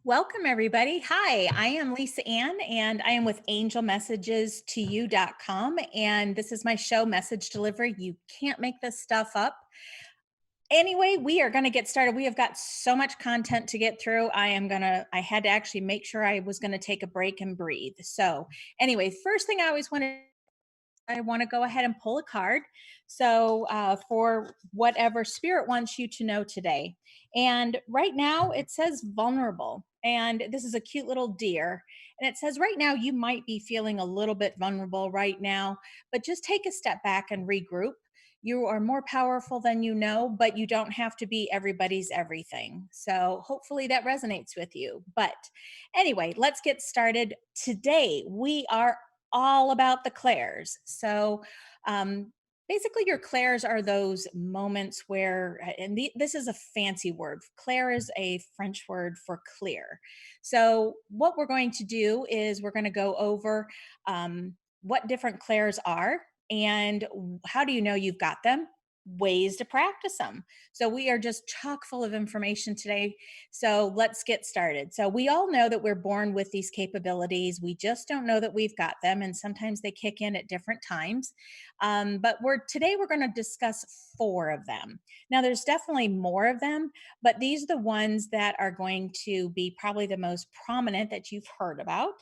Welcome, everybody. Hi, I am Lisa Ann, and I am with angelmessages2you.com. And this is my show, Message Delivery. You can't make this stuff up. Anyway, we are going to get started. We have got so much content to get through. I had to actually make sure I was going to take a break and breathe. So, anyway, first thing I want to go ahead and pull a card. So, for whatever spirit wants you to know today. And right now it says vulnerable. And this is a cute little deer. And it says right now you might be feeling a little bit vulnerable right now, but just take a step back and regroup. You are more powerful than you know, but you don't have to be everybody's everything. So hopefully that resonates with you. But anyway, let's get started. Today we are all about the clairs. So, um, basically, your clairs are those moments where, and this is a fancy word. Clair is a French word for clear. So, what we're going to do is we're going to go over what different clairs are and how do you know you've got them? Ways to practice them. So, we are just chock full of information today. So let's get started. So we all know that we're born with these capabilities. We just don't know that we've got them, and sometimes they kick in at different times. But today we're going to discuss four of them. Now, there's definitely more of them, but these are the ones that are going to be probably the most prominent that you've heard about.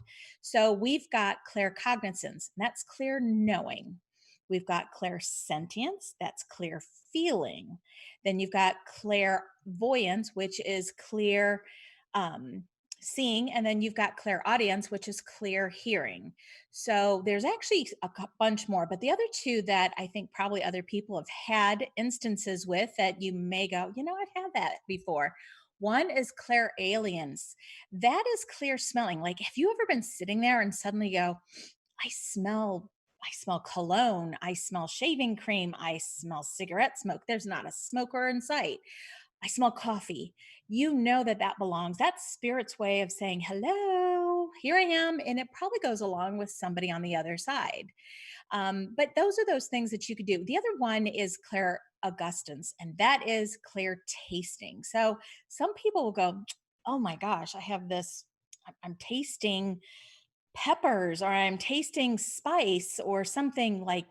So we've got claircognizance, and that's clear knowing. We've got clairsentience, that's clear feeling. Then you've got clairvoyance, which is clear um, seeing. And then you've got clairaudience, which is clear hearing. So there's actually a bunch more, but the other two that I think probably other people have had instances with that you may go, I've had that before. One is clairalience. That is clear smelling. Like, have you ever been sitting there and suddenly go, I smell I smell cologne, I smell shaving cream, I smell cigarette smoke. There's not a smoker in sight. I smell coffee. You know that that belongs. That's spirit's way of saying, hello, here I am. And it probably goes along with somebody on the other side. But those are those things that you could do. The other one is Claire Augustins, and that is clear tasting. So some people will go, oh my gosh, I have this, I'm tasting peppers or I'm tasting spice or something like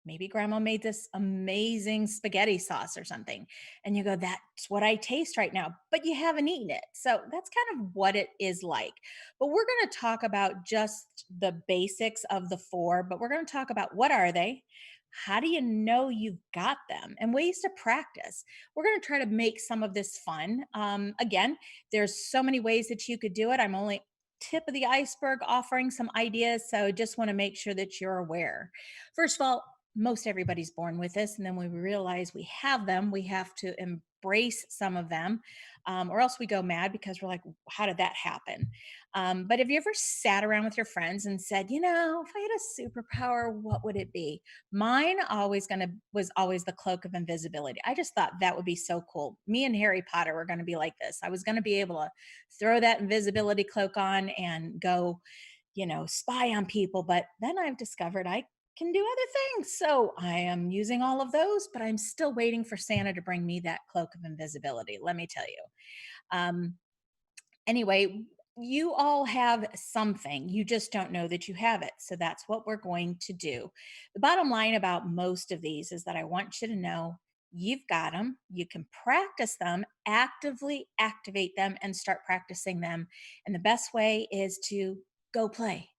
maybe grandma made this amazing spaghetti sauce or something. And you go, that's what I taste right now, but you haven't eaten it. So that's kind of what it is like. But we're going to talk about just the basics of the four, but we're going to talk about what are they? How do you know you've got them and ways to practice? We're going to try to make some of this fun. Again, there's so many ways that you could do it. I'm only tip of the iceberg offering some ideas. So just want to make sure that you're aware. First of all, most everybody's born with this. And then when we realize we have them, we have to embrace some of them, or else we go mad because we're like, how did that happen? But have you ever sat around with your friends and said, if I had a superpower, what would it be? Mine was always the cloak of invisibility. I just thought that would be so cool. Me and Harry Potter were going to be like this. I was going to be able to throw that invisibility cloak on and go, spy on people. But then I've discovered I can do other things. So I am using all of those, but I'm still waiting for Santa to bring me that cloak of invisibility. Let me tell you. Um, anyway, you all have something. You just don't know that you have it. So that's what we're going to do. The bottom line about most of these is that I want you to know you've got them. You can practice them, actively activate them, and start practicing them. And the best way is to go play.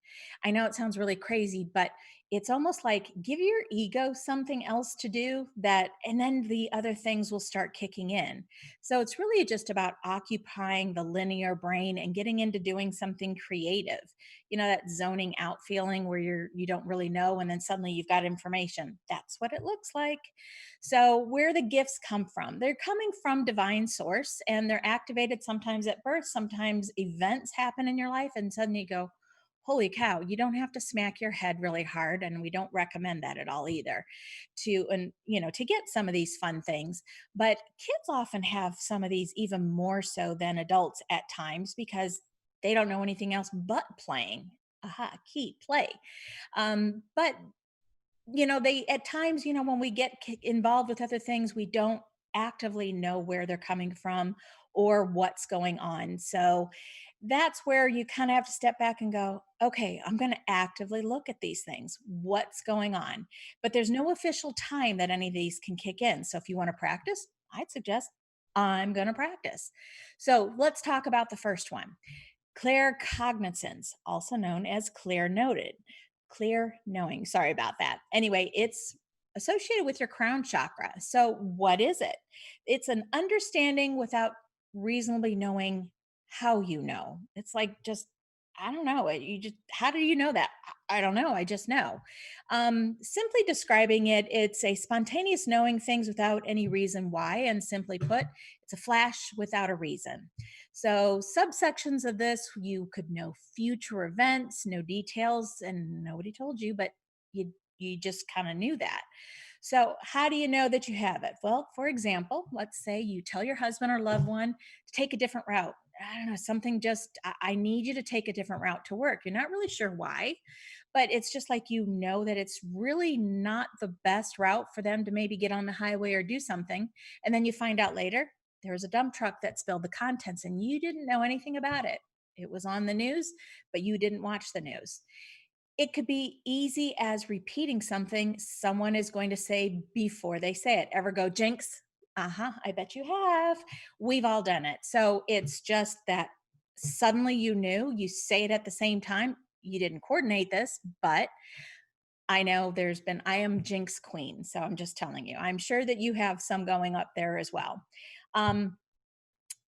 I know it sounds really crazy, but it's almost like give your ego something else to do and then the other things will start kicking in. So it's really just about occupying the linear brain and getting into doing something creative. That zoning out feeling where you don't really know and then suddenly you've got information. That's what it looks like. So where the gifts come from? They're coming from divine source and they're activated sometimes at birth, sometimes events happen in your life and suddenly you go, holy cow, you don't have to smack your head really hard, and we don't recommend that at all either, to and to get some of these fun things. But kids often have some of these even more so than adults at times, because they don't know anything else but playing. Aha, key play. But they at times, when we get involved with other things, we don't actively know where they're coming from or what's going on. So that's where you kind of have to step back and go, okay, I'm going to actively look at these things. What's going on? But there's no official time that any of these can kick in. So if you want to practice, I'd suggest I'm going to practice. So let's talk about the first one. Claircognizance, also known as clear noted, clear knowing. Sorry about that. Anyway, it's associated with your crown chakra. So, what is it? It's an understanding without reasonably knowing how you know. It's like just, I don't know. You just, how do you know that? I don't know. I just know. Simply describing it, it's a spontaneous knowing things without any reason why. And simply put, it's a flash without a reason. So, subsections of this, you could know future events, know details, and nobody told you, but you just kind of knew that. So, how do you know that you have it? Well, for example, let's say you tell your husband or loved one to take a different route. I don't know, something just, I need you to take a different route to work. You're not really sure why, but it's just like that it's really not the best route for them to maybe get on the highway or do something. And then you find out later there was a dump truck that spilled the contents and you didn't know anything about it. It was on the news, but you didn't watch the news. It could be easy as repeating something someone is going to say before they say it. Ever go, Jinx? Uh-huh, I bet you have. We've all done it. So it's just that suddenly you knew, you say it at the same time. You didn't coordinate this, but I know I am Jinx Queen. So I'm just telling you, I'm sure that you have some going up there as well. Um,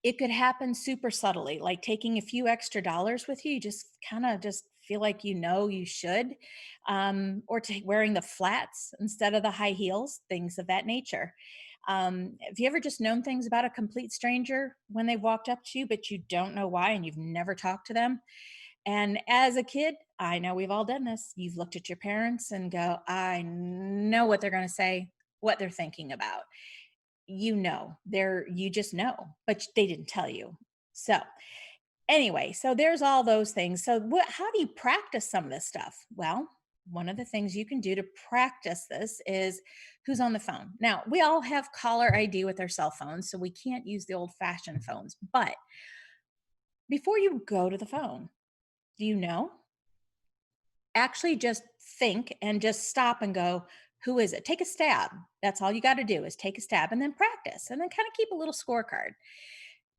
it could happen super subtly, like taking a few extra dollars with you. You just kind of just feel like you should, or wearing the flats instead of the high heels, things of that nature. Have you ever just known things about a complete stranger when they walked up to you, but you don't know why and you've never talked to them? And as a kid, I know we've all done this. You've looked at your parents and go, I know what they're going to say, what they're thinking about. You just know, but they didn't tell you. So anyway, so there's all those things. So how do you practice some of this stuff? Well, one of the things you can do to practice this is who's on the phone. Now, we all have caller ID with our cell phones, so we can't use the old fashioned phones. But before you go to the phone, do you know? Actually just think and just stop and go, who is it? Take a stab. That's all you got to do is take a stab and then practice and then kind of keep a little scorecard.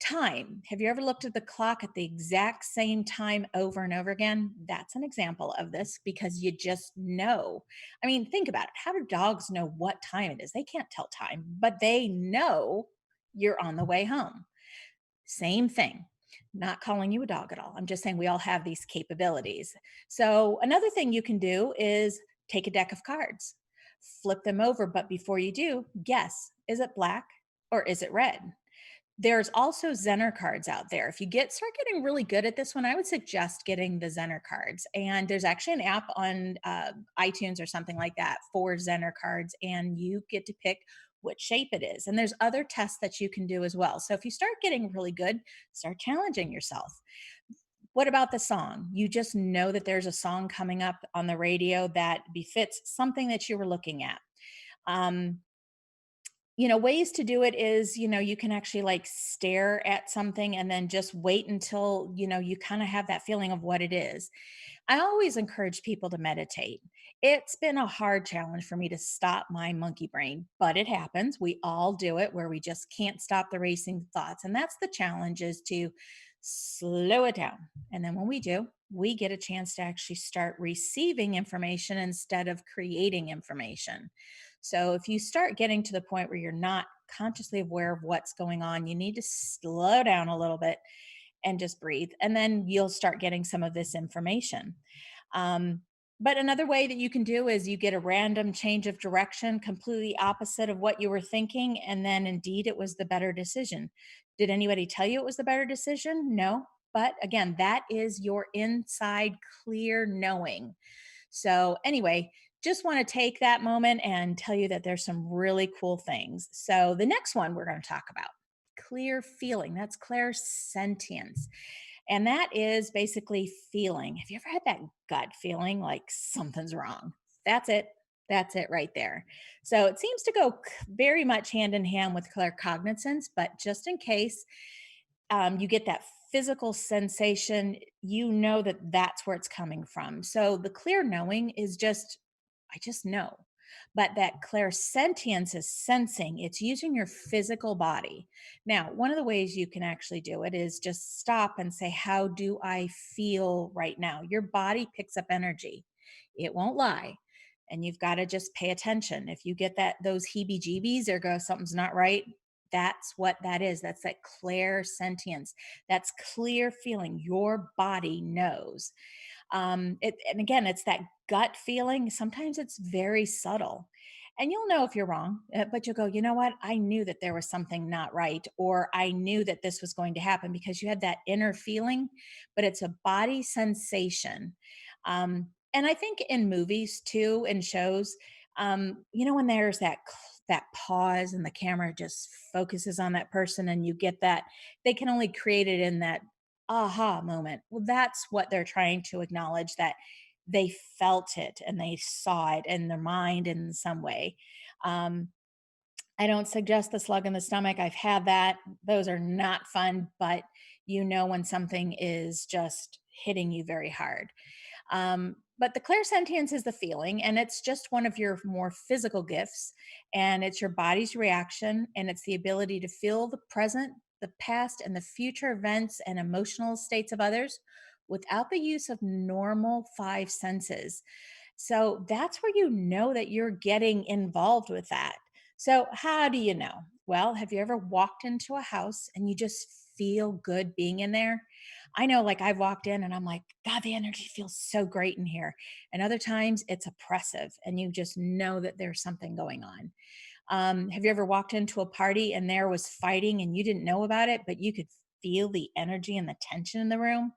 Time. Have you ever looked at the clock at the exact same time over and over again? That's an example of this because you just know. I mean, think about it. How do dogs know what time it is? They can't tell time, but they know you're on the way home. Same thing. Not calling you a dog at all. I'm just saying we all have these capabilities. So, another thing you can do is take a deck of cards, flip them over. But before you do, guess, is it black or is it red? There's also Zener cards out there. If you start getting really good at this one, I would suggest getting the Zener cards. And there's actually an app on iTunes or something like that for Zener cards, and you get to pick what shape it is. And there's other tests that you can do as well. So if you start getting really good, start challenging yourself. What about the song? You just know that there's a song coming up on the radio that befits something that you were looking at. Um, ways to do it is, you can actually like stare at something and then just wait until, you kind of have that feeling of what it is. I always encourage people to meditate. It's been a hard challenge for me to stop my monkey brain, but it happens. We all do it where we just can't stop the racing thoughts. And that's the challenge, is to slow it down. And then when we do, we get a chance to actually start receiving information instead of creating information. So if you start getting to the point where you're not consciously aware of what's going on, you need to slow down a little bit and just breathe. And then you'll start getting some of this information. Um, but another way that you can do is you get a random change of direction, completely opposite of what you were thinking. And then indeed it was the better decision. Did anybody tell you it was the better decision? No. But again, that is your inside clear knowing. So, anyway, just want to take that moment and tell you that there's some really cool things. So, the next one we're going to talk about clear feeling. That's Claire sentience. And that is basically feeling. Have you ever had that gut feeling like something's wrong? That's it. That's it right there. So it seems to go very much hand in hand with claircognizance, but just in case you get that physical sensation, you know that that's where it's coming from. So the clear knowing is just, I just know. But that clairsentience is sensing, it's using your physical body. Now, one of the ways you can actually do it is just stop and say, how do I feel right now? Your body picks up energy, it won't lie. And you've got to just pay attention. If you get those heebie jeebies or go, something's not right, that's what that is. That's that clair sentience. That's clear feeling. Your body knows. And again, it's that gut feeling. Sometimes it's very subtle. And you'll know if you're wrong, but you'll go, you know what? I knew that there was something not right, or I knew that this was going to happen because you had that inner feeling, but it's a body sensation. And I think in movies too, in shows, when there's that pause and the camera just focuses on that person and you get that, they can only create it in that aha moment. Well, that's what they're trying to acknowledge, that they felt it and they saw it in their mind in some way. Um, I don't suggest the slug in the stomach. I've had that. Those are not fun, but you know when something is just hitting you very hard. But the clairsentience is the feeling, and it's just one of your more physical gifts, and it's your body's reaction, and it's the ability to feel the present, the past, and the future events and emotional states of others without the use of normal five senses. So that's where you know that you're getting involved with that. So, how do you know? Well, have you ever walked into a house and you just feel good being in there? I know, like, I've walked in and I'm like, God, the energy feels so great in here. And other times it's oppressive and you just know that there's something going on. Have you ever walked into a party and there was fighting and you didn't know about it, but you could feel the energy and the tension in the room?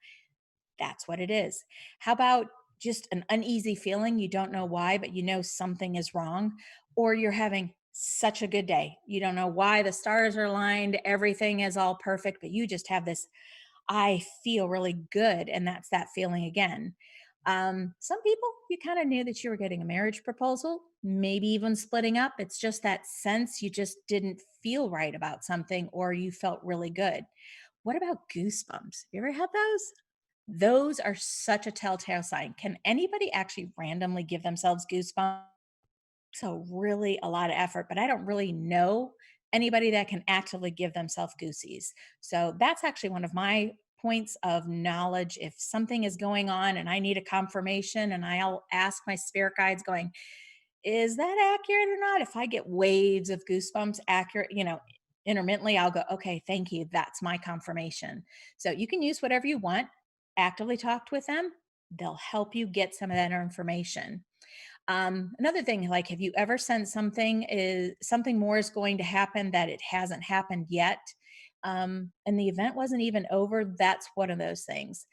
That's what it is. How about just an uneasy feeling? You don't know why, but you know something is wrong, or you're having such a good day. You don't know why, the stars are aligned, everything is all perfect, but you just have this, I feel really good. And that's that feeling again. Some people, you kind of knew that you were getting a marriage proposal, maybe even splitting up. It's just that sense you just didn't feel right about something, or you felt really good. What about goosebumps? You ever had those? Those are such a telltale sign. Can anybody actually randomly give themselves goosebumps? So, really a lot of effort, but I don't really know anybody that can actively give themselves goosies. So, that's actually one of my points of knowledge. If something is going on and I need a confirmation, and I'll ask my spirit guides, going, is that accurate or not? If I get waves of goosebumps, accurate, intermittently, I'll go, okay, thank you. That's my confirmation. So you can use whatever you want, actively talk with them. They'll help you get some of that information. Another thing, like, have you ever sensed something more is going to happen that it hasn't happened yet? And the event wasn't even over. That's one of those things.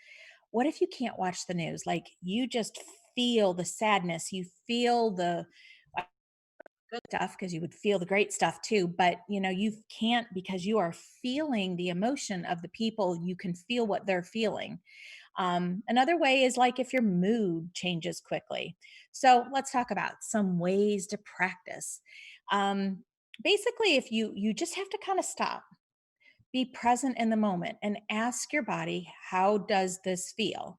What if you can't watch the news? Like, you just feel the sadness, you feel the good stuff, because you would feel the great stuff too, but you can't, because you are feeling the emotion of the people. You can feel what they're feeling. Another way is like if your mood changes quickly. So let's talk about some ways to practice. um, Basically, if you just have to kind of stop, be present in the moment, and ask your body, how does this feel?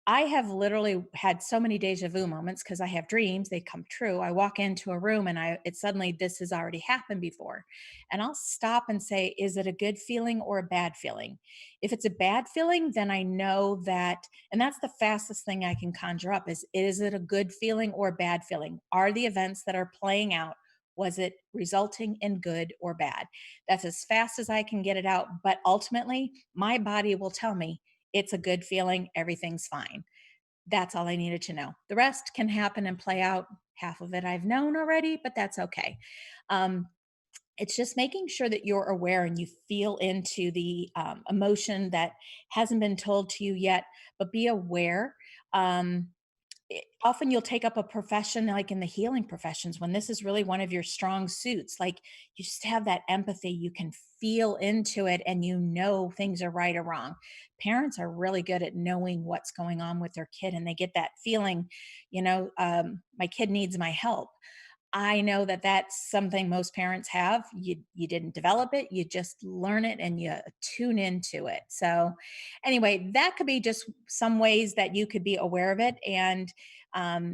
I have literally had so many deja vu moments because I have dreams, they come true. I walk into a room and it suddenly, this has already happened before. And I'll stop and say, is it a good feeling or a bad feeling? If it's a bad feeling, then I know that, and that's the fastest thing I can conjure up, is it a good feeling or a bad feeling? Are the events that are playing out, was it resulting in good or bad? That's as fast as I can get it out. But ultimately, my body will tell me it's a good feeling, everything's fine. That's all I needed to know. The rest can happen and play out. Half of it I've known already, but that's okay. Um, It's just making sure that you're aware and you feel into the emotion that hasn't been told to you yet, but be aware. Um, Often you'll take up a profession like in the healing professions when this is really one of your strong suits. Like you just have that empathy, you can feel into it and you know things are right or wrong. Parents are really good at knowing what's going on with their kid and they get that feeling, my kid needs my help. I know that that's something most parents have. You didn't develop it, you just learn it and you tune into it. So anyway, that could be just some ways that you could be aware of it. And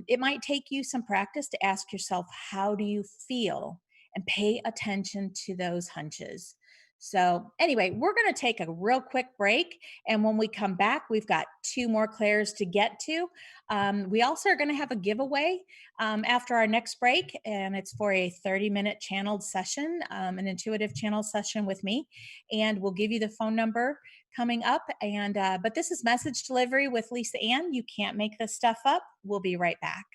it might take you some practice to ask yourself, how do you feel? And pay attention to those hunches. So, anyway, we're going to take a real quick break. And when we come back, we've got two more Clairs to get to. We also are going to have a giveaway after our next break, and it's for a 30-minute channeled session, an intuitive channel session with me. And we'll give you the phone number coming up. And but this is message delivery with Lisa Ann. You can't make this stuff up. We'll be right back.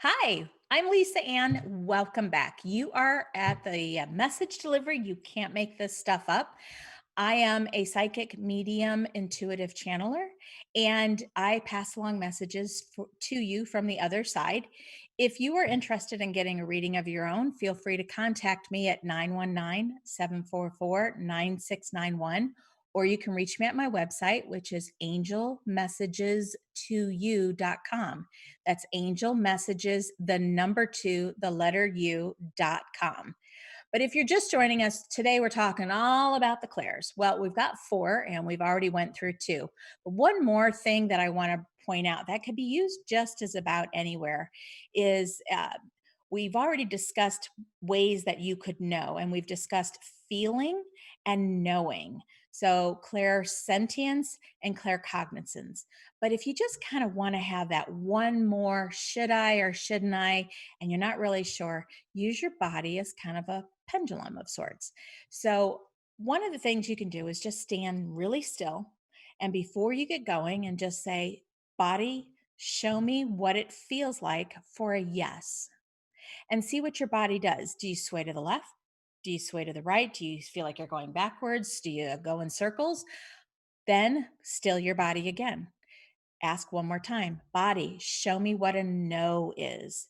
Hi, I'm Lisa Ann. Welcome back. You are at the message delivery. You can't make this stuff up. I am a psychic medium intuitive channeler, and I pass along messages to you from the other side. If you are interested in getting a reading of your own, feel free to contact me at 919-744-9691, or you can reach me at my website, which is angelmessages2u.com. That's angel messages, the number two, the letter u.com. But if you're just joining us today, we're talking all about the Clairs. Well, we've got four and we've already went through two. But one more thing that I want to point out that could be used just as about anywhere is we've already discussed ways that you could know, and we've discussed feeling and knowing. So clair sentience and clair cognizance. But if you just kind of want to have that one more, should I or shouldn't I, and you're not really sure, use your body as kind of a pendulum of sorts. So, one of the things you can do is just stand really still. And before you get going, and just say, body, show me what it feels like for a yes, and see what your body does. Do you sway to the left? Do you sway to the right? Do you feel like you're going backwards? Do you go in circles? Then still your body again. Ask one more time, body, show me what a no is.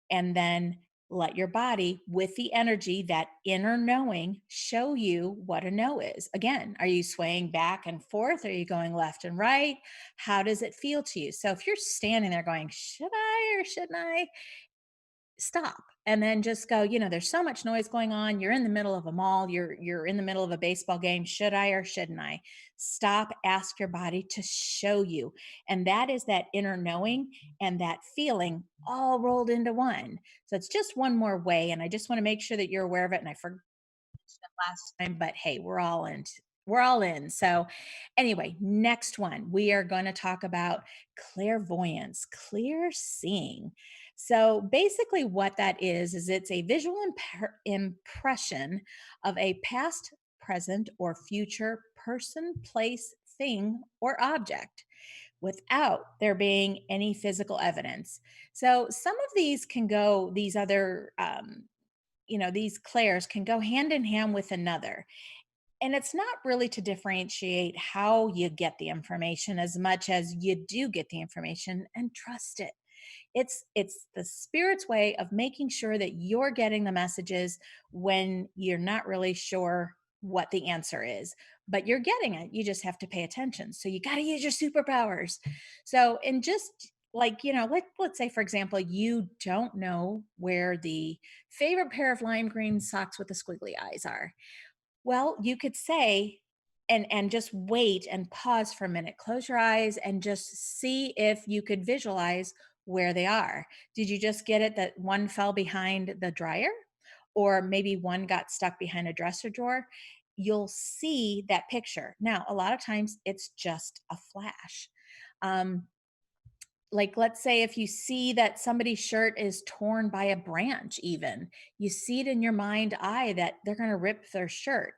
And then let your body, with the energy, that inner knowing, show you what a no is. Again, are you swaying back and forth? Are you going left and right? How does it feel to you? So if you're standing there going, should I or shouldn't I? Stop and then just go, there's so much noise going on, you're in the middle of a mall, you're in the middle of a baseball game, should I or shouldn't I? Stop, ask your body to show you. And that is that inner knowing and that feeling all rolled into one. So it's just one more way, and I just want to make sure that you're aware of it. And I forgot last time, but hey, we're all in. So anyway, next one, we are going to talk about clairvoyance, clear seeing. So basically what that is it's a visual impression of a past, present, or future person, place, thing, or object without there being any physical evidence. So some of these can go, these other these clairs can go hand in hand with another. And it's not really to differentiate how you get the information as much as you do get the information and trust it. It's the spirit's way of making sure that you're getting the messages when you're not really sure what the answer is, but you're getting it. You just have to pay attention. So you got to use your superpowers. So, and just like, let's say, for example, you don't know where the favorite pair of lime green socks with the squiggly eyes are. Well, you could say, and just wait and pause for a minute. Close your eyes and just see if you could visualize where they are. Did you just get it that one fell behind the dryer? Or maybe one got stuck behind a dresser drawer? You'll see that picture. Now, a lot of times it's just a flash. Um, like let's say if you see that somebody's shirt is torn by a branch, even you see it in your mind eye that they're going to rip their shirt,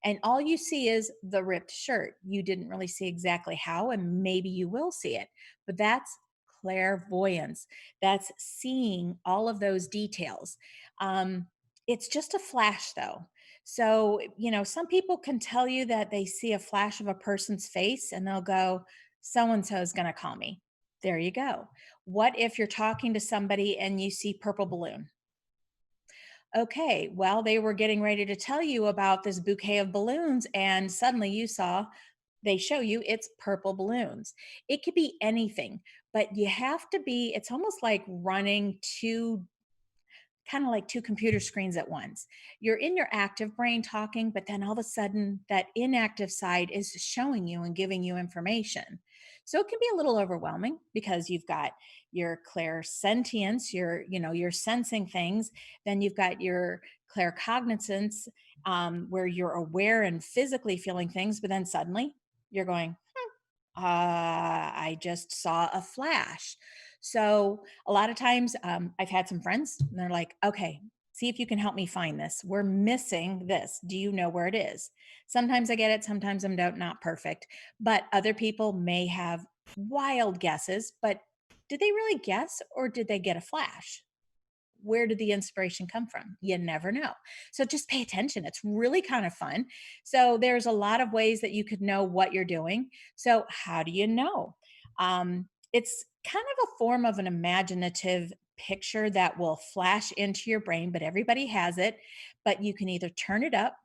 and all you see is the ripped shirt. You didn't really see exactly how, and maybe you will see it, but that's clairvoyance. That's seeing all of those details. Um, it's just a flash, though. So, some people can tell you that they see a flash of a person's face and they'll go, so and so is going to call me. There you go. What if you're talking to somebody and you see purple balloon? Okay, well, they were getting ready to tell you about this bouquet of balloons, and suddenly they show you it's purple balloons. It could be anything, but you have to be, it's almost like running two kind of like two computer screens at once. You're in your active brain talking, but then all of a sudden that inactive side is showing you and giving you information. So it can be a little overwhelming because you've got your clairsentience, you're sensing things. Then you've got your claircognizance, where you're aware and physically feeling things, but then suddenly you're going, I just saw a flash. So a lot of times, I've had some friends and they're like, okay, see if you can help me find this. We're missing this. Do you know where it is? Sometimes I get it, sometimes I'm not perfect, but other people may have wild guesses. But did they really guess or did they get a flash? Where did the inspiration come from? You never know. So just pay attention. It's really kind of fun. So there's a lot of ways that you could know what you're doing. So how do you know? It's kind of a form of an imaginative picture that will flash into your brain, but everybody has it. But you can either turn it up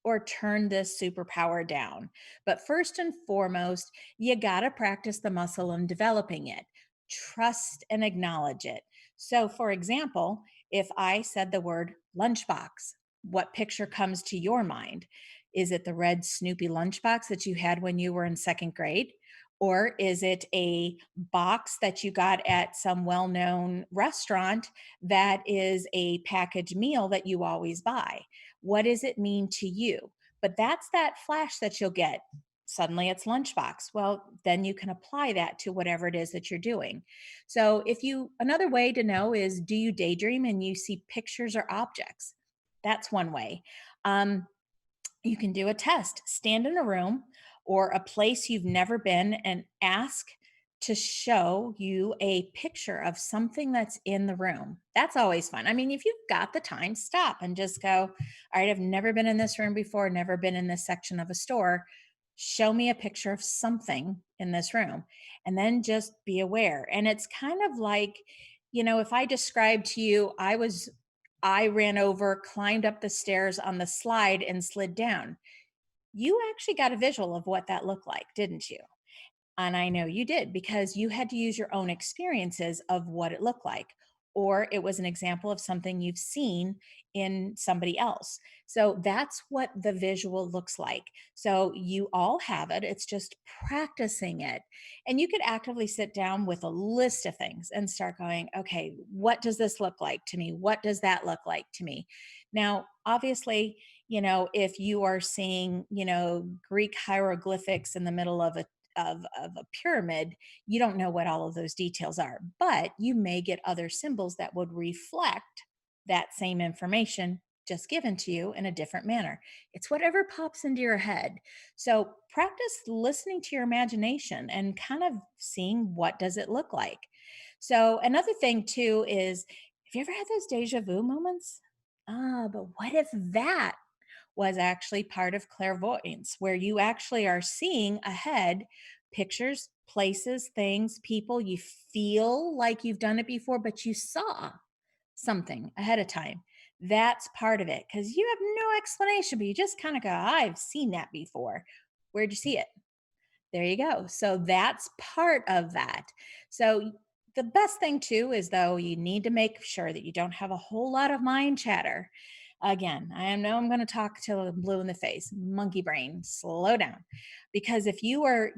or turn this superpower down. But first and foremost, you got to practice the muscle and developing it. Trust and acknowledge it. So, for example, if I said the word lunchbox, what picture comes to your mind? Is it the red Snoopy lunchbox that you had when you were in second grade? Or is it a box that you got at some well known restaurant that is a packaged meal that you always buy? What does it mean to you? But that's that flash that you'll get. Suddenly it's lunchbox. Well, then you can apply that to whatever it is that you're doing. So, another way to know is, do you daydream and you see pictures or objects? That's one way. Um, you can do a test. Stand in a room or a place you've never been and ask to show you a picture of something that's in the room. That's always fun. I mean, if you've got the time, stop and just go, all right, I've never been in this room before, never been in this section of a store. Show me a picture of something in this room. And then just be aware. And it's kind of like, if I described to you, I ran over, climbed up the stairs on the slide, and slid down. You actually got a visual of what that looked like, didn't you? And I know you did because you had to use your own experiences of what it looked like. Or it was an example of something you've seen in somebody else. So that's what the visual looks like. So you all have it. It's just practicing it. And you could actively sit down with a list of things and start going, okay, what does this look like to me? What does that look like to me? Now, obviously, if you are seeing, Greek hieroglyphics in the middle of a pyramid, you don't know what all of those details are, but you may get other symbols that would reflect that same information just given to you in a different manner. It's whatever pops into your head. So practice listening to your imagination and kind of seeing what does it look like. So another thing too is, have you ever had those deja vu moments? But what if that was actually part of clairvoyance, where you actually are seeing ahead pictures, places, things, people. You feel like you've done it before, but you saw something ahead of time. That's part of it because you have no explanation, but you just kind of go, I've seen that before. Where'd you see it? There you go. So that's part of that. So the best thing too is, though, you need to make sure that you don't have a whole lot of mind chatter. Again, I know I'm going to talk till I'm blue in the face. Monkey brain, slow down. Because if you're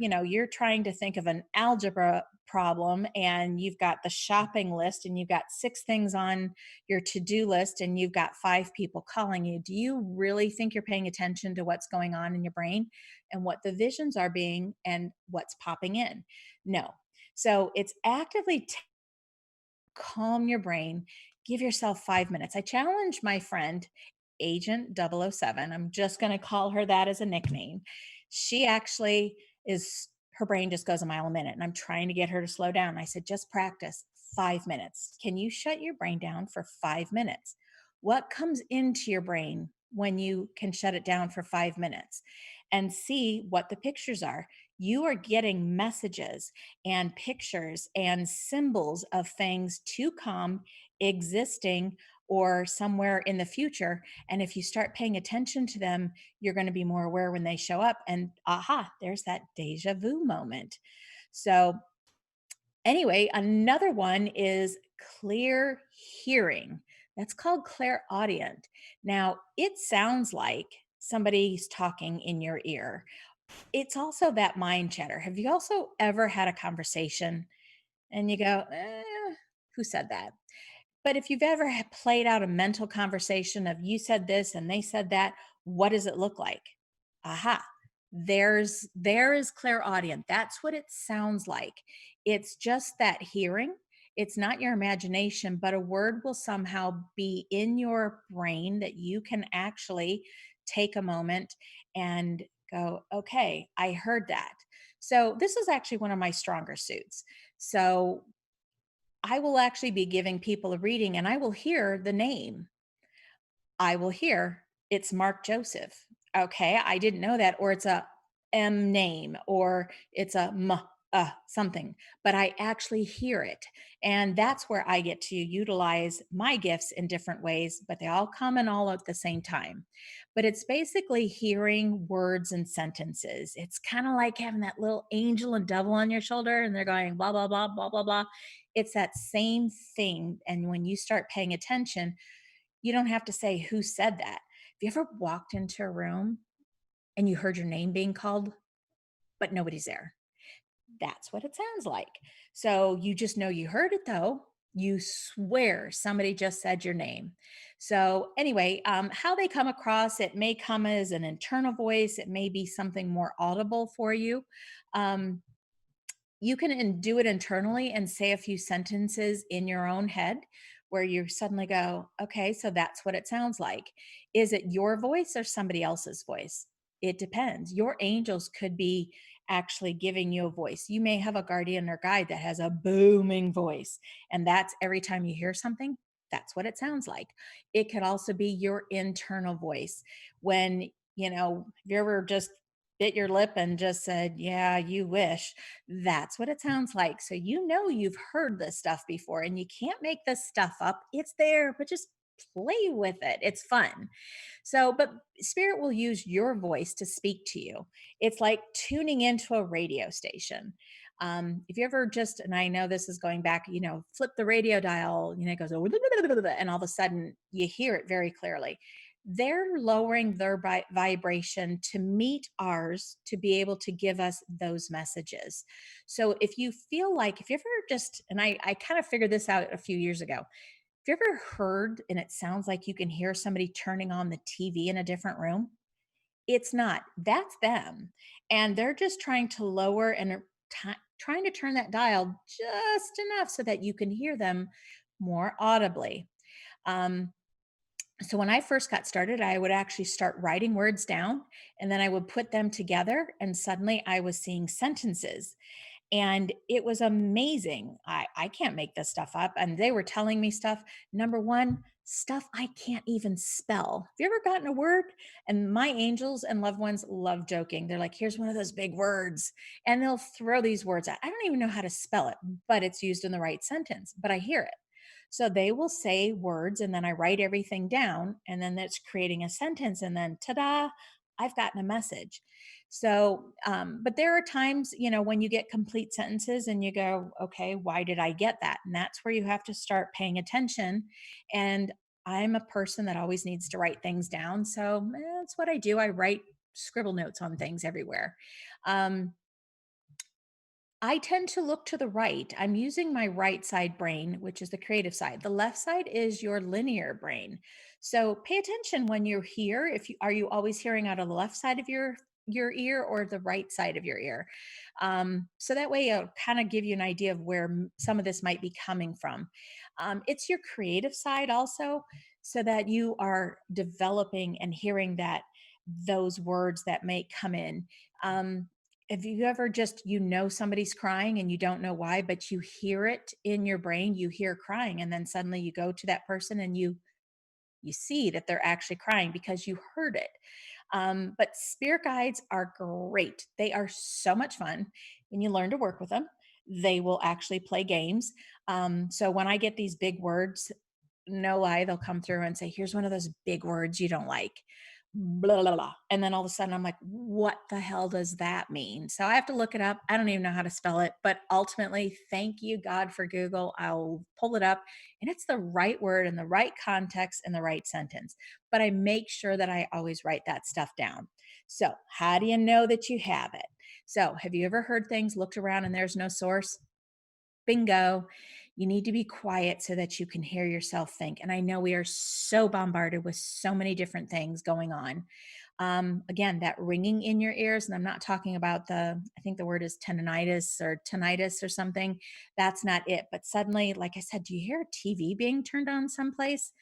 trying to think of an algebra problem and you've got the shopping list and you've got six things on your to-do list and you've got five people calling you, do you really think you're paying attention to what's going on in your brain and what the visions are being and what's popping in? No. So it's actively calm your brain, give yourself 5 minutes. I challenge my friend, Agent 007. I'm just going to call her that as a nickname. She actually is her brain just goes a mile a minute. And I'm trying to get her to slow down. I said, just practice 5 minutes. Can you shut your brain down for 5 minutes? What comes into your brain when you can shut it down for 5 minutes and see what the pictures are? You are getting messages and pictures and symbols of things to come, existing, or somewhere in the future. And if you start paying attention to them, you're going to be more aware when they show up. And aha, there's that deja vu moment. So, anyway, another one is clear hearing. That's called clairaudient. Now, it sounds like somebody's talking in your ear. It's also that mind chatter. Have you also ever had a conversation and you go, who said that? But if you've ever played out a mental conversation of you said this and they said that, what does it look like? Aha. There is clairaudient. That's what it sounds like. It's just that hearing. It's not your imagination, but a word will somehow be in your brain that you can actually take a moment and go, okay, I heard that. So this is actually one of my stronger suits. So I will actually be giving people a reading and I will hear the name. I will hear it's Mark Joseph. Okay, I didn't know that. Or it's a M name, or it's a M something, but I actually hear it. And that's where I get to utilize my gifts in different ways, but they all come in all at the same time. But it's basically hearing words and sentences. It's kind of like having that little angel and devil on your shoulder, and they're going blah, blah, blah, blah, blah, blah. It's that same thing. And when you start paying attention, you don't have to say who said that. Have you ever walked into a room and you heard your name being called, but nobody's there? That's what it sounds like. So you just know you heard it though. You swear somebody just said your name. So, anyway, how they come across, it may come as an internal voice, it may be something more audible for you. Um, you can do it internally and say a few sentences in your own head where you suddenly go, okay, so that's what it sounds like. Is it your voice or somebody else's voice? It depends. Your angels could be actually giving you a voice. You may have a guardian or guide that has a booming voice, and that's every time you hear something, that's what it sounds like. It could also be your internal voice. When, have you ever just bit your lip and just said, yeah, you wish? That's what it sounds like. So you've heard this stuff before and you can't make this stuff up. It's there, but just play with it. It's fun. So, but spirit will use your voice to speak to you. It's like tuning into a radio station. If you ever just, and I know this is going back, flip the radio dial, it goes, and all of a sudden you hear it very clearly. They're lowering their vibration to meet ours to be able to give us those messages. So if you feel like, if you ever just, and I kind of figured this out a few years ago, have you ever heard and it sounds like you can hear somebody turning on the TV in a different room? It's not. That's them. And they're just trying to lower and trying to turn that dial just enough so that you can hear them more audibly. Um, so when I first got started, I would actually start writing words down and then I would put them together. And suddenly I was seeing sentences and it was amazing. I can't make this stuff up. And they were telling me stuff. Number one, stuff I can't even spell. Have you ever gotten a word? And my angels and loved ones love joking. They're like, here's one of those big words. And they'll throw these words out. I don't even know how to spell it, but it's used in the right sentence, but I hear it. So they will say words and then I write everything down and then that's creating a sentence and then ta-da, I've gotten a message. So, but there are times, when you get complete sentences and you go, okay, why did I get that? And that's where you have to start paying attention. And I'm a person that always needs to write things down. So that's what I do. I write scribble notes on things everywhere. Um, I tend to look to the right. I'm using my right side brain, which is the creative side. The left side is your linear brain. So pay attention when you're here. If you are you always hearing out of the left side of your ear or the right side of your ear? So that way it'll kind of give you an idea of where some of this might be coming from. It's your creative side also, so that you are developing and hearing those words that may come in. Um, Have you ever just, somebody's crying and you don't know why, but you hear it in your brain, you hear crying, and then suddenly you go to that person and you see that they're actually crying because you heard it. But spirit guides are great. They are so much fun when you learn to work with them. They will actually play games. So when I get these big words, no lie, they'll come through and say, here's one of those big words you don't like. Blah, blah, blah. And then all of a sudden I'm like, what the hell does that mean? So I have to look it up. I don't even know how to spell it, but ultimately, thank you, God, for Google. I'll pull it up and it's the right word in the right context in the right sentence. But I make sure that I always write that stuff down. So, how do you know that you have it? So, have you ever heard things, looked around and there's no source? Bingo. You need to be quiet so that you can hear yourself think. And I know we are so bombarded with so many different things going on. Again, that ringing in your ears, and I'm not talking about I think the word is tinnitus or something. That's not it. But suddenly, like I said, do you hear a TV being turned on someplace?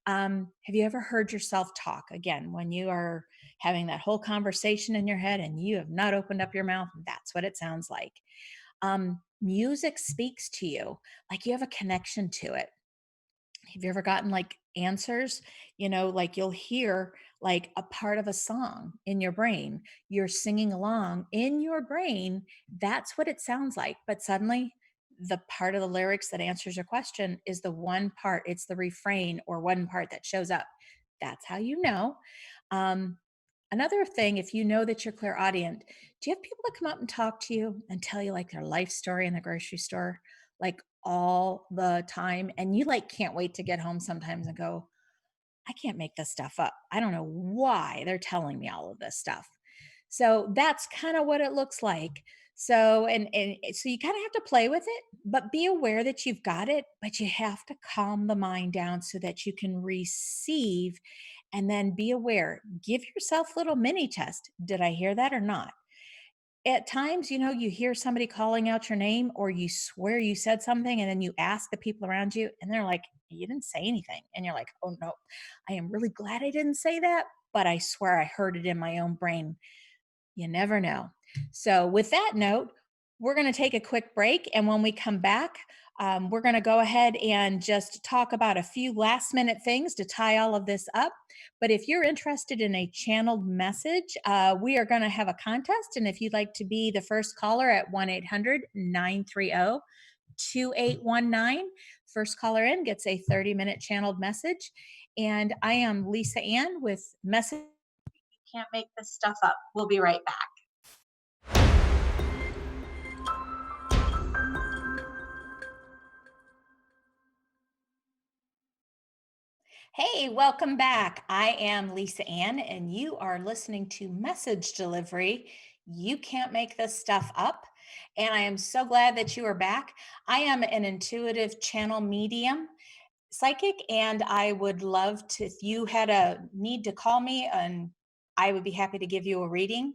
Have you ever heard yourself talk? Again, when you are having that whole conversation in your head and you have not opened up your mouth, that's what it sounds like. Music speaks to you, like you have a connection to it. Have you ever gotten like answers? Like you'll hear like a part of a song in your brain. You're singing along in your brain. That's what it sounds like. But suddenly, the part of the lyrics that answers your question is the one part, it's the refrain or one part that shows up. That's how you know. Um, Another thing, if you know that you're clairaudient, do you have people that come up and talk to you and tell you like their life story in the grocery store, like all the time? And you like can't wait to get home sometimes and go, I can't make this stuff up. I don't know why they're telling me all of this stuff. So that's kind of what it looks like. So so you kind of have to play with it, but be aware that you've got it, but you have to calm the mind down so that you can receive and then be aware. Give yourself little mini test. Did I hear that or not? At times, you hear somebody calling out your name or you swear you said something and then you ask the people around you and they're like, you didn't say anything. And you're like, oh no, I am really glad I didn't say that, but I swear I heard it in my own brain. You never know. So, with that note, we're going to take a quick break. And when we come back, we're going to go ahead and just talk about a few last minute things to tie all of this up. But if you're interested in a channeled message, we are going to have a contest. And if you'd like to be the first caller at 1-800-930-2819, first caller in gets a 30-minute channeled message. And I am Lisa Ann with Message. Can't make this stuff up. We'll be right back. Hey, welcome back. I am Lisa Ann, and you are listening to Message Delivery. You can't make this stuff up. And I am so glad that you are back. I am an intuitive channel medium psychic, and I would love to, if you had a need to call me, and I would be happy to give you a reading.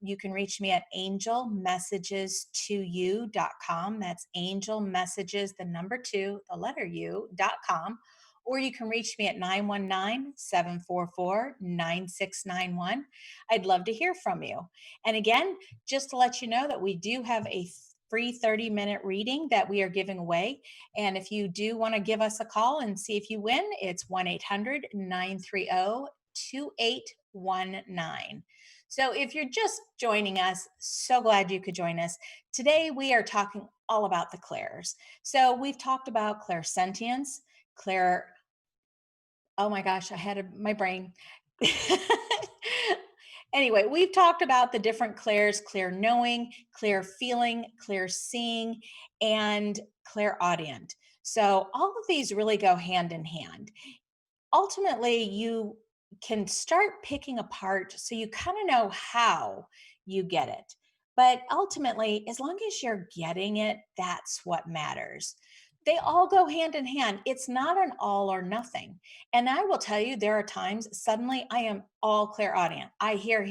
You can reach me at angelmessages2u.com. That's angel messages, the number two, the letter u.com. Or you can reach me at 919-744-9691. I'd love to hear from you. And again, just to let you know that we do have a free 30-minute reading that we are giving away. And if you do want to give us a call and see if you win, it's 1-800-930-2819. So if you're just joining us, so glad you could join us. Today we are talking all about the clairs. So we've talked about clairsentience, clair. Oh my gosh, I had my brain. Anyway, we've talked about the different clairs: clear knowing, clear feeling, clear seeing, and clairaudient. So all of these really go hand in hand. Ultimately, you can start picking apart so you kind of know how you get it. But ultimately, as long as you're getting it, that's what matters. They all go hand in hand. It's not an all or nothing. And I will tell you, there are times suddenly I am all clairaudient. I hear.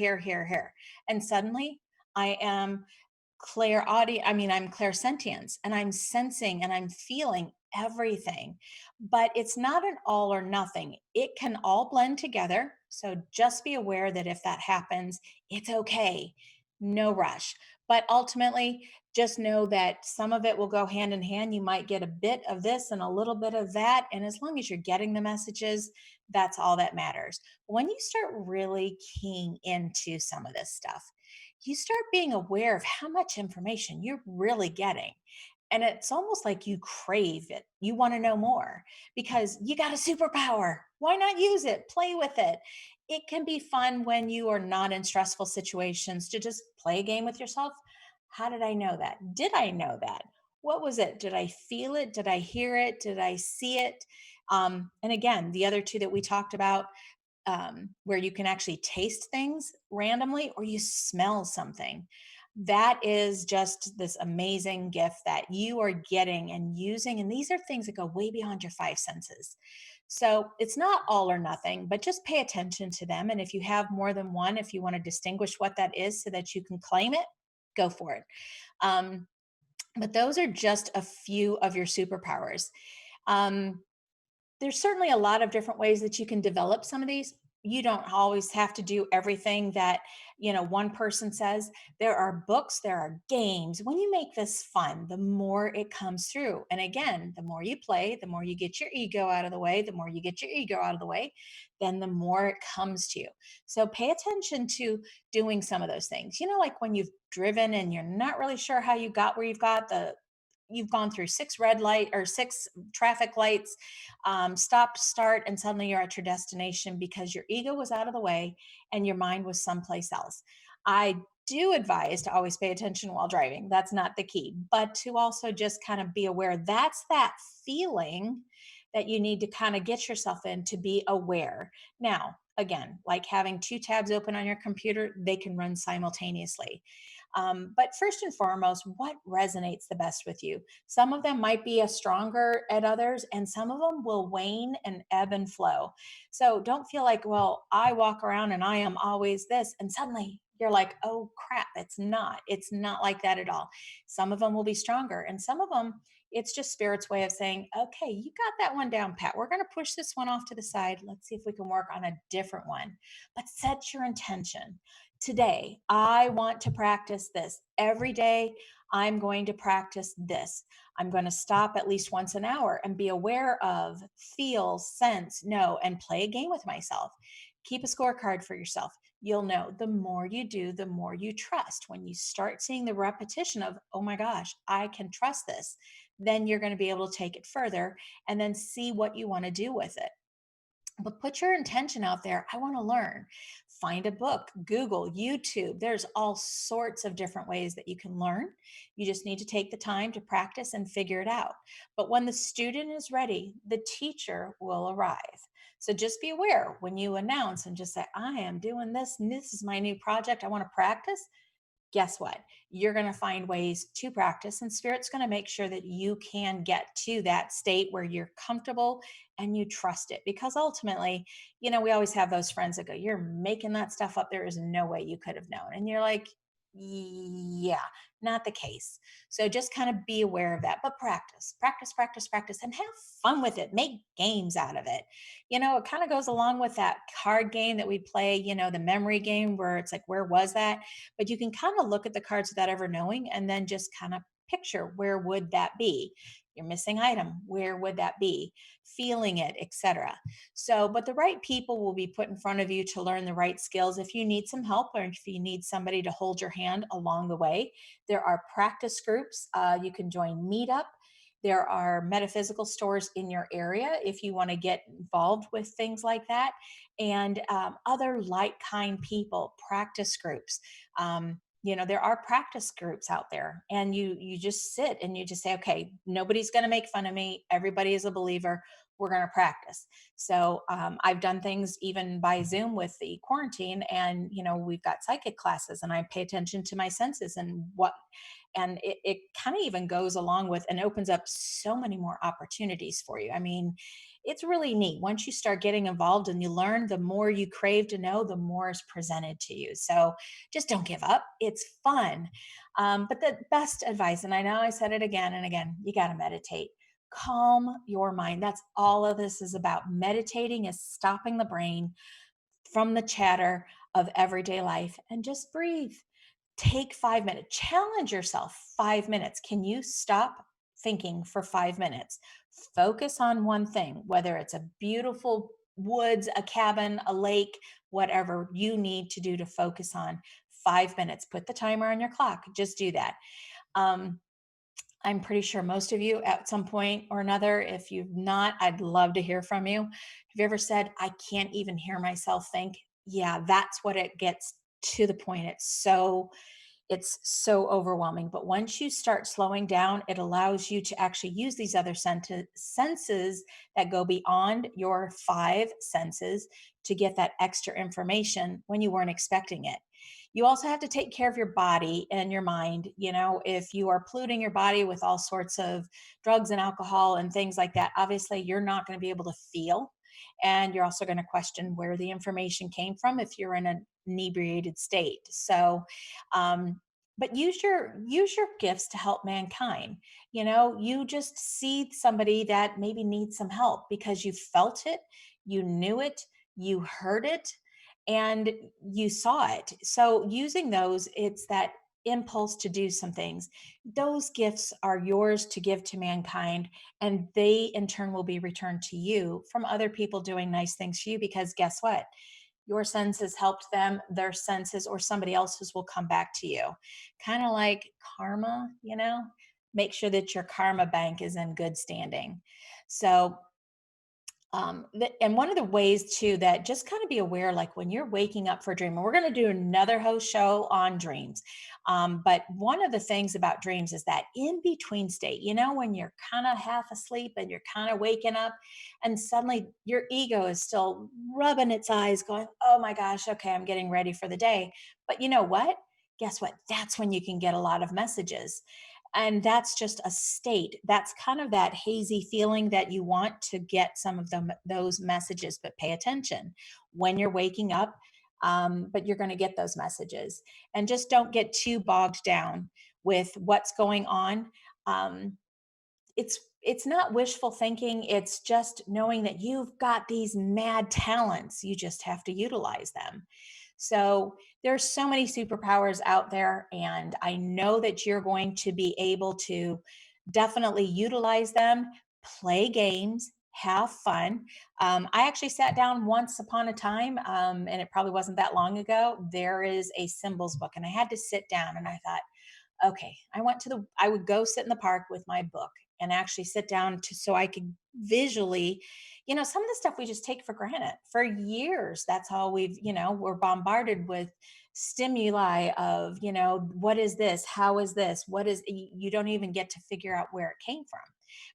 And suddenly I am clairaudient. I mean, I'm clairsentience and I'm sensing and I'm feeling everything. But it's not an all or nothing. It can all blend together. So just be aware that if that happens, it's okay. no rush. But ultimately, just know that some of it will go hand in hand. You might get a bit of this and a little bit of that. And as long as you're getting the messages, that's all that matters. When you start really keying into some of this stuff, you start being aware of how much information you're really getting. And it's almost like you crave it. You want to know more because you got a superpower. Why not use it? Play with it. It can be fun when you are not in stressful situations to just play a game with yourself. How did I know that? Did I know that? What was it? Did I feel it? Did I hear it? Did I see it? And again, the other two that we talked about, where you can actually taste things randomly or you smell something. That is just this amazing gift that you are getting and using. And these are things that go way beyond your five senses. So it's not all or nothing, but just pay attention to them. And if you have more than one, if you want to distinguish what that is so that you can claim it, go for it. Um, but those are just a few of your superpowers. Um, there's certainly a lot of different ways that you can develop some of these. You don't always have to do everything that, one person says. There are books, there are games. When you make this fun, the more it comes through. And again, the more you play, the more you get your ego out of the way, the more you get your ego out of the way, then the more it comes to you. So pay attention to doing some of those things. Like when you've driven and you're not really sure how you got where you've gone through six red light or six traffic lights, stop, start, and suddenly you're at your destination because your ego was out of the way and your mind was someplace else. I do advise to always pay attention while driving. That's not the key, but to also just kind of be aware that's that feeling that you need to kind of get yourself in to be aware. Now, again, like having two tabs open on your computer, they can run simultaneously. But first and foremost, what resonates the best with you? Some of them might be a stronger at others, and some of them will wane and ebb and flow. So don't feel like, well, I walk around and I am always this, and suddenly you're like, oh crap, it's not. It's not like that at all. Some of them will be stronger, and some of them, it's just spirit's way of saying, okay, you got that one down, Pat. We're going to push this one off to the side. Let's see if we can work on a different one. But set your intention. Today, I want to practice this. Every day, I'm going to practice this. I'm going to stop at least once an hour and be aware of, feel, sense, know, and play a game with myself. Keep a scorecard for yourself. You'll know the more you do, the more you trust. When you start seeing the repetition of, oh my gosh, I can trust this, then you're going to be able to take it further and then see what you want to do with it. But put your intention out there. I want to learn. Find a book, Google, YouTube. There's all sorts of different ways that you can learn. You just need to take the time to practice and figure it out. But when the student is ready, the teacher will arrive. So just be aware when you announce and just say, I am doing this, and this is my new project. I want to practice. Guess what? You're going to find ways to practice, and Spirit's going to make sure that you can get to that state where you're comfortable and you trust it. Because ultimately, we always have those friends that go, you're making that stuff up. There is no way you could have known. And you're like, yeah, not the case. So just kind of be aware of that, but practice, practice, practice, practice, and have fun with it. Make games out of it. It kind of goes along with that card game that we play, the memory game where it's like, where was that? But you can kind of look at the cards without ever knowing and then just kind of picture, where would that be? Your missing item, where would that be? Feeling it, etc. So, but the right people will be put in front of you to learn the right skills. If you need some help or if you need somebody to hold your hand along the way, there are practice groups. You can join Meetup. There are metaphysical stores in your area if you want to get involved with things like that, and other like kind people, practice groups. There are practice groups out there, and you just sit and you just say, okay, nobody's going to make fun of me. Everybody is a believer. We're going to practice. So I've done things even by Zoom with the quarantine, and we've got psychic classes, and I pay attention to my senses and it kind of even goes along with and opens up so many more opportunities for you. I mean, it's really neat. Once you start getting involved and you learn, the more you crave to know, the more is presented to you. So just don't give up. It's fun. But the best advice, and I know I said it again and again, you got to meditate. Calm your mind. That's all of this is about. Meditating is stopping the brain from the chatter of everyday life and just breathe. Take 5 minutes, challenge yourself 5 minutes. Can you stop thinking for 5 minutes? Focus on one thing, whether it's a beautiful woods, a cabin, a lake, whatever you need to do to focus on. 5 minutes. Put the timer on your clock. Just do that. Um, I'm pretty sure most of you at some point or another, if you've not, I'd love to hear from you. Have you ever said, I can't even hear myself think? Yeah, that's what it gets to the point. It's so overwhelming. But once you start slowing down, it allows you to actually use these other senses that go beyond your five senses to get that extra information when you weren't expecting it. You also have to take care of your body and your mind. If you are polluting your body with all sorts of drugs and alcohol and things like that, obviously you're not going to be able to feel. And you're also going to question where the information came from if you're in an inebriated state. So, um, but use your gifts to help mankind. You just see somebody that maybe needs some help because you felt it, you knew it, you heard it, and you saw it. So using those, it's that impulse to do some things. Those gifts are yours to give to mankind, and they in turn will be returned to you from other people doing nice things for you, because guess what? Your senses helped them, their senses or somebody else's will come back to you. Kind of like karma. Make sure that your karma bank is in good standing. So, and one of the ways too, that just kind of be aware, like when you're waking up for a dream, and we're going to do another host show on dreams. But one of the things about dreams is that in between state, when you're kind of half asleep and you're kind of waking up, and suddenly your ego is still rubbing its eyes, going, oh my gosh, okay, I'm getting ready for the day. But you know what? Guess what? That's when you can get a lot of messages. And that's just a state. That's kind of that hazy feeling that you want to get some of those messages. But pay attention when you're waking up. But you're going to get those messages, and just don't get too bogged down with what's going on. um, it's not wishful thinking. It's just knowing that you've got these mad talents, you just have to utilize them. So there's so many superpowers out there, and I know that you're going to be able to definitely utilize them, play games, have fun. I actually sat down once upon a time, and it probably wasn't that long ago. There is a symbols book, and I had to sit down, and I thought, okay, I would go sit in the park with my book and actually sit down so I could visually, some of the stuff we just take for granted for years. That's all we're bombarded with stimuli of, what is this? How is this? You don't even get to figure out where it came from.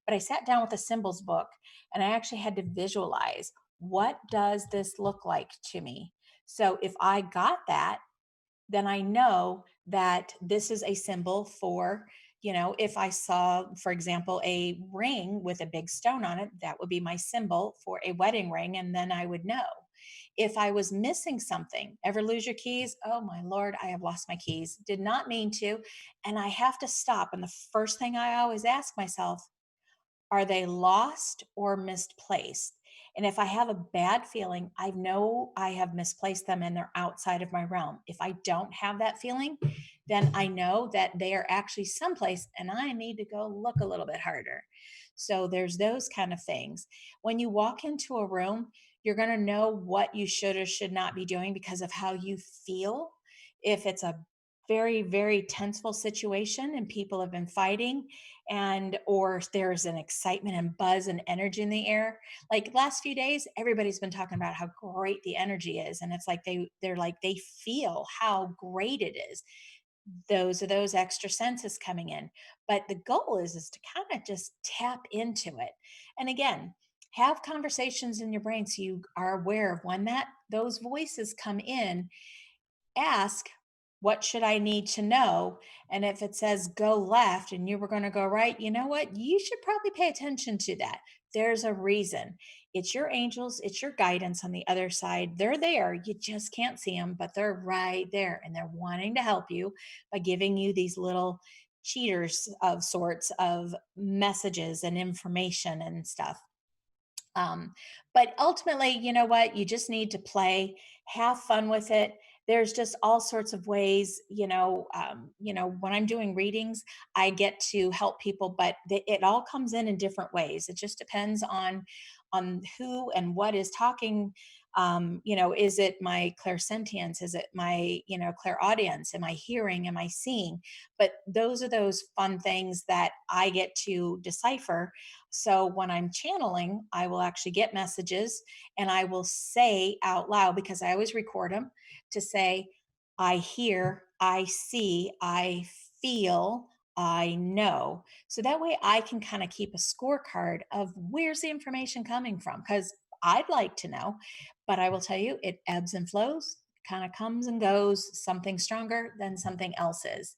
But I sat down with a symbols book, and I actually had to visualize, what does this look like to me? So if I got that, then I know that this is a symbol for, if I saw, for example, a ring with a big stone on it, that would be my symbol for a wedding ring. And then I would know. If I was missing something, ever lose your keys? Oh my Lord, I have lost my keys. Did not mean to. And I have to stop. And the first thing I always ask myself, are they lost or misplaced? And if I have a bad feeling, I know I have misplaced them and they're outside of my realm. If I don't have that feeling, then I know that they are actually someplace and I need to go look a little bit harder. So there's those kind of things. When you walk into a room, you're going to know what you should or should not be doing because of how you feel. If it's a very, very tenseful situation and people have been fighting, and or there's an excitement and buzz and energy in the air, like last few days everybody's been talking about how great the energy is, and it's like they're like they feel how great it is. Those are those extra senses coming in, but the goal is to kind of just tap into it. And again, have conversations in your brain so you are aware of when that those voices come in. Ask, what should I need to know? And if it says go left and you were going to go right, you know what? You should probably pay attention to that. There's a reason. It's your angels, it's your guidance on the other side. They're there. You just can't see them, but they're right there. And they're wanting to help you by giving you these little cheaters of sorts of messages and information and stuff. Um, but ultimately, you know what? You just need to play, have fun with it, there's just all sorts of ways, when I'm doing readings, I get to help people, but it all comes in different ways. It just depends on who and what is talking. Is it my clairsentience? Is it my, clairaudience? Am I hearing? Am I seeing? But those are those fun things that I get to decipher. So when I'm channeling, I will actually get messages and I will say out loud, because I always record them, to say, I hear, I see, I feel, I know. So that way I can kind of keep a scorecard of where's the information coming from, because I'd like to know. But I will tell you, it ebbs and flows, kind of comes and goes, something stronger than something else is.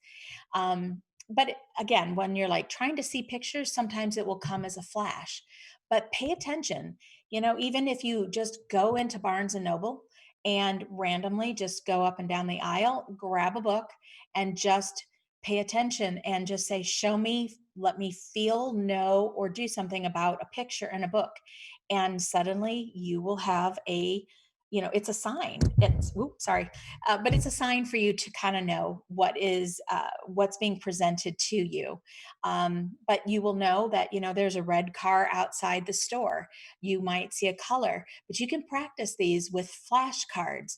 But again, when you're like trying to see pictures, sometimes it will come as a flash. But pay attention. Even if you just go into Barnes and Noble and randomly just go up and down the aisle, grab a book and just pay attention and just say, show me, let me feel, know, or do something about a picture in a book. And suddenly you will have it's a sign. But it's a sign for you to kind of know what's being presented to you. But you will know that there's a red car outside the store. You might see a color, but you can practice these with flashcards.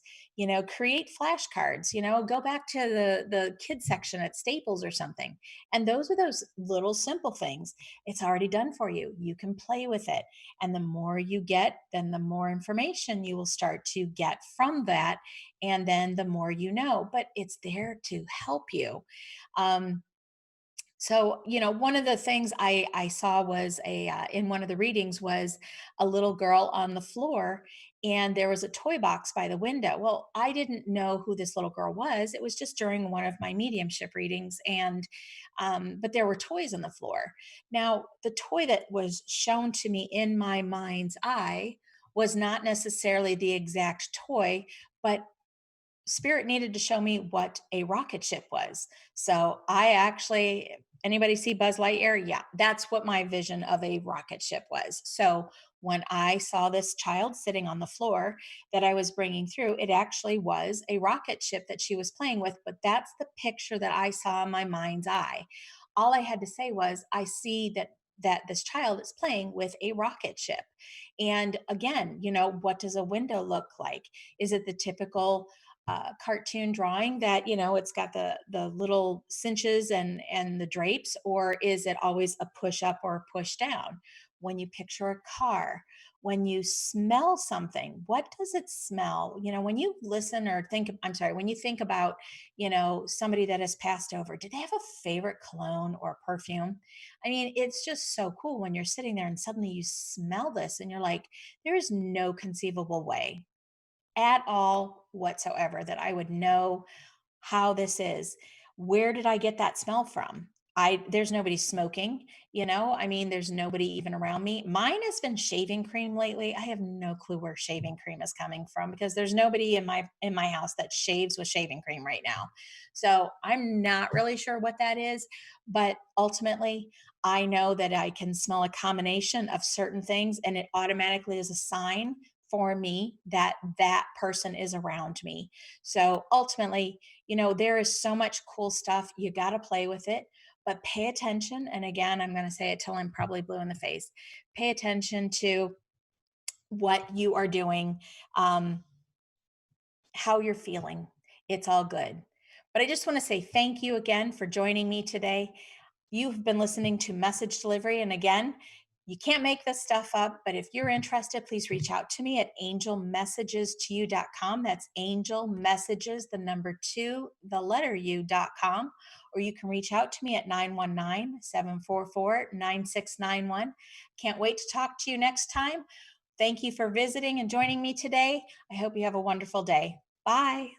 Create flashcards. Go back to the kids section at Staples or something, and those are those little simple things. It's already done for you. You can play with it, and the more you get, then the more information you will start to get from that. And then the more you know, but it's there to help you. Um, one of the things I saw was in one of the readings was a little girl on the floor, and there was a toy box by the window. Well, I didn't know who this little girl was. It was just during one of my mediumship readings, and but there were toys on the floor. Now, the toy that was shown to me in my mind's eye was not necessarily the exact toy, but Spirit needed to show me what a rocket ship was. So I actually, anybody see Buzz Lightyear? Yeah, that's what my vision of a rocket ship was. So when I saw this child sitting on the floor that I was bringing through, it actually was a rocket ship that she was playing with. But that's the picture that I saw in my mind's eye. All I had to say was, I see that this child is playing with a rocket ship. And again, what does a window look like? Is it the typical cartoon drawing that it's got the little cinches and the drapes, or is it always a push up or a push down? When you picture a car, when you smell something, what does it smell? When you listen or think, I'm sorry, when you think about somebody that has passed over, do they have a favorite cologne or perfume? I mean, it's just so cool when you're sitting there and suddenly you smell this and you're like, there is no conceivable way at all whatsoever that I would know how this is. Where did I get that smell from? There's nobody smoking, I mean, there's nobody even around me. Mine has been shaving cream lately. I have no clue where shaving cream is coming from, because there's nobody in my house that shaves with shaving cream right now. So I'm not really sure what that is, but ultimately I know that I can smell a combination of certain things, and it automatically is a sign for me that that person is around me. So ultimately, there is so much cool stuff. You got to play with it, but pay attention. And again, I'm going to say it till I'm probably blue in the face. Pay attention to what you are doing, um, how you're feeling. It's all good. But I just want to say thank you again for joining me today. You've been listening to Message Delivery. And again, you can't make this stuff up, but if you're interested, please reach out to me at angelmessagestoyou.com. That's angel messages, the number two, the letter u.com. Or you can reach out to me at 919-744-9691. Can't wait to talk to you next time. Thank you for visiting and joining me today. I hope you have a wonderful day. Bye.